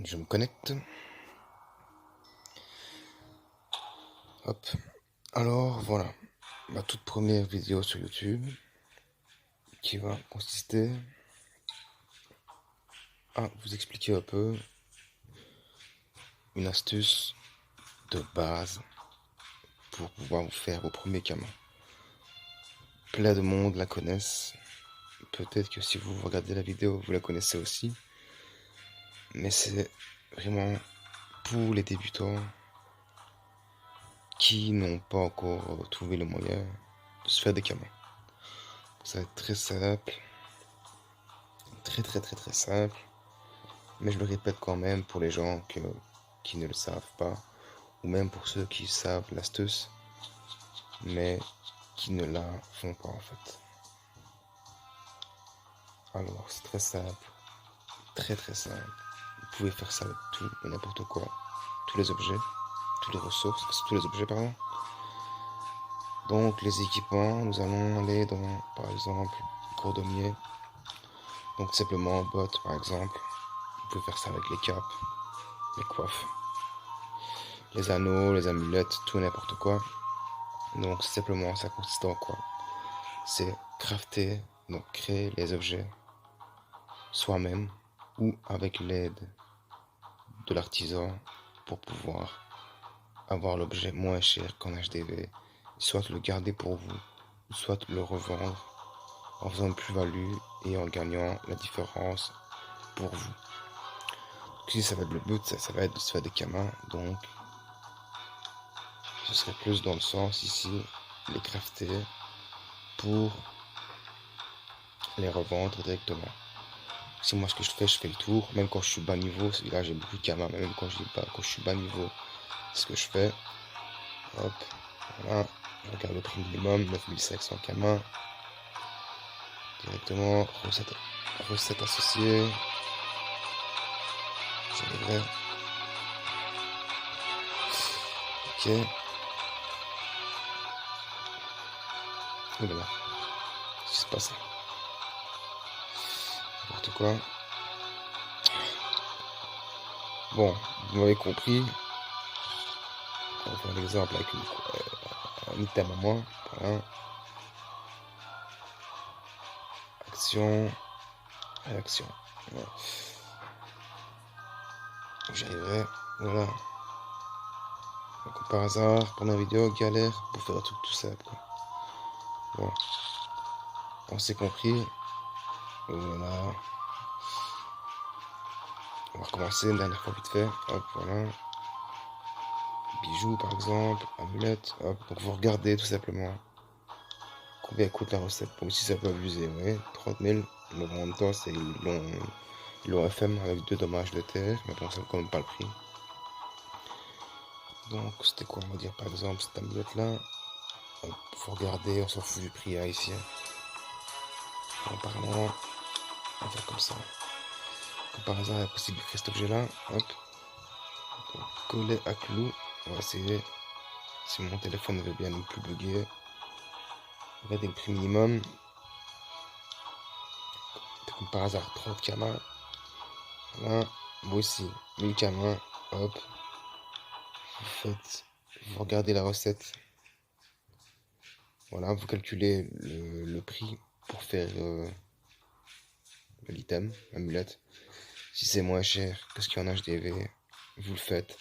Je me connecte. Hop. Alors voilà, ma toute première vidéo sur YouTube qui va consister à vous expliquer un peu une astuce de base pour pouvoir vous faire vos premiers camas. Plein de monde la connaissent. Peut-être que si vous regardez la vidéo, vous la connaissez aussi. Mais c'est vraiment pour les débutants qui n'ont pas encore trouvé le moyen de se faire des camas. Ça va être très simple. Très simple. Mais je le répète quand même pour les gens qui ne le savent pas, ou même pour ceux qui savent l'astuce, mais qui ne la font pas en fait. Alors c'est très simple, très simple. Vous pouvez faire ça avec tout et n'importe quoi, tous les objets, toutes les ressources, tous les objets pardon. Donc les équipements, nous allons aller dans par exemple cordonnier. Donc simplement bottes par exemple. Vous pouvez faire ça avec les capes, les coiffes, les anneaux, les amulettes, tout et n'importe quoi. Donc simplement ça consiste en quoi? C'est crafter, donc créer les objets soi-même ou avec l'aide de l'artisan pour pouvoir avoir l'objet moins cher qu'en HDV, soit le garder pour vous, soit le revendre en faisant une plus-value et en gagnant la différence pour vous. Donc ici ça va être le but, ça va être de se faire des camas, donc ce serait plus dans le sens ici, les crafter pour les revendre directement. Si moi ce que je fais le tour, même quand je suis bas niveau, là j'ai beaucoup de camas, même quand je suis bas niveau, c'est ce que je fais. Hop, voilà, je regarde le prix minimum, 9500 camas. Directement, recette associée. J'arriverai. Ok. Et voilà. Qu'est-ce qui se passe là? N'importe quoi. Bon, vous m'avez compris. On va faire l'exemple avec un item à moi. Voilà. Action. Réaction. Voilà. J'arriverai. Voilà. Donc par hasard, première vidéo, galère pour faire un truc tout simple. Quoi. Bon. On s'est compris. Voilà. On va recommencer une dernière fois vite fait. Hop, voilà. Bijoux par exemple, amulette. Hop. Donc vous regardez tout simplement combien coûte la recette. Bon, ici ça peut abuser, ouais. 30 000. Mais bon, en même temps, ils l'ont FM avec 2 dommages de terre. Mais bon, ça vaut quand même pas le prix. Donc c'était quoi, on va dire par exemple cette amulette là. Hop, faut regarder, on s'en fout du prix hein, ici. En parlant, on va faire comme ça. Comme par hasard, il est possible de faire cet objet là. Hop. Donc, coller à clou. On va essayer. Si mon téléphone veut bien ne plus bugger. Regardez le prix minimum. Comme par hasard, 30 camas. Voilà. Vous aussi, 1000 camas. Hop. Vous regardez la recette. Voilà, vous calculez le prix pour faire l'item, l'amulette. Si c'est moins cher que ce qu'il y en a en HDV, vous le faites.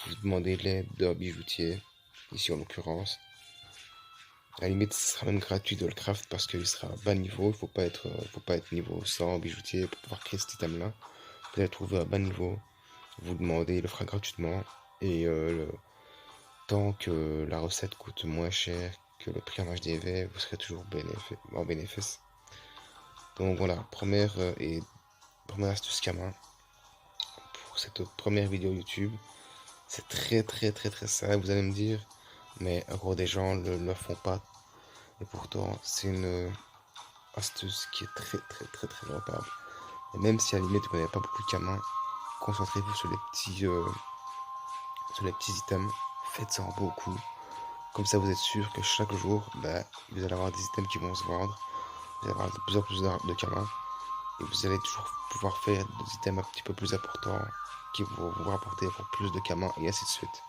Vous demandez l'aide d'un bijoutier, ici en l'occurrence. À la limite, ce sera même gratuit de le craft parce qu'il sera à bas niveau. Il faut pas être niveau 100 bijoutier pour pouvoir créer cet item là. Vous allez le trouver à bas niveau. Vous demandez, il le fera gratuitement. Et tant que la recette coûte moins cher que le prix en HDV, vous serez toujours en bénéfice. Donc voilà, première astuce Kama pour cette première vidéo YouTube. C'est très simple, vous allez me dire, mais encore des gens ne le font pas. Et pourtant, c'est une astuce qui est très rentable. Et même si à la limite vous n'avez pas beaucoup de Kama, concentrez-vous sur les petits items. Faites-en beaucoup. Comme ça, vous êtes sûr que chaque jour, vous allez avoir des items qui vont se vendre. Vous allez avoir de plus en plus de Kama. et vous allez toujours pouvoir faire des items un petit peu plus importants qui vont vous rapporter encore plus de kamas et ainsi de suite.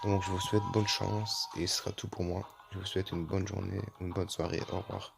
Donc je vous souhaite bonne chance et ce sera tout pour moi. Je vous souhaite une bonne journée, une bonne soirée. Au revoir.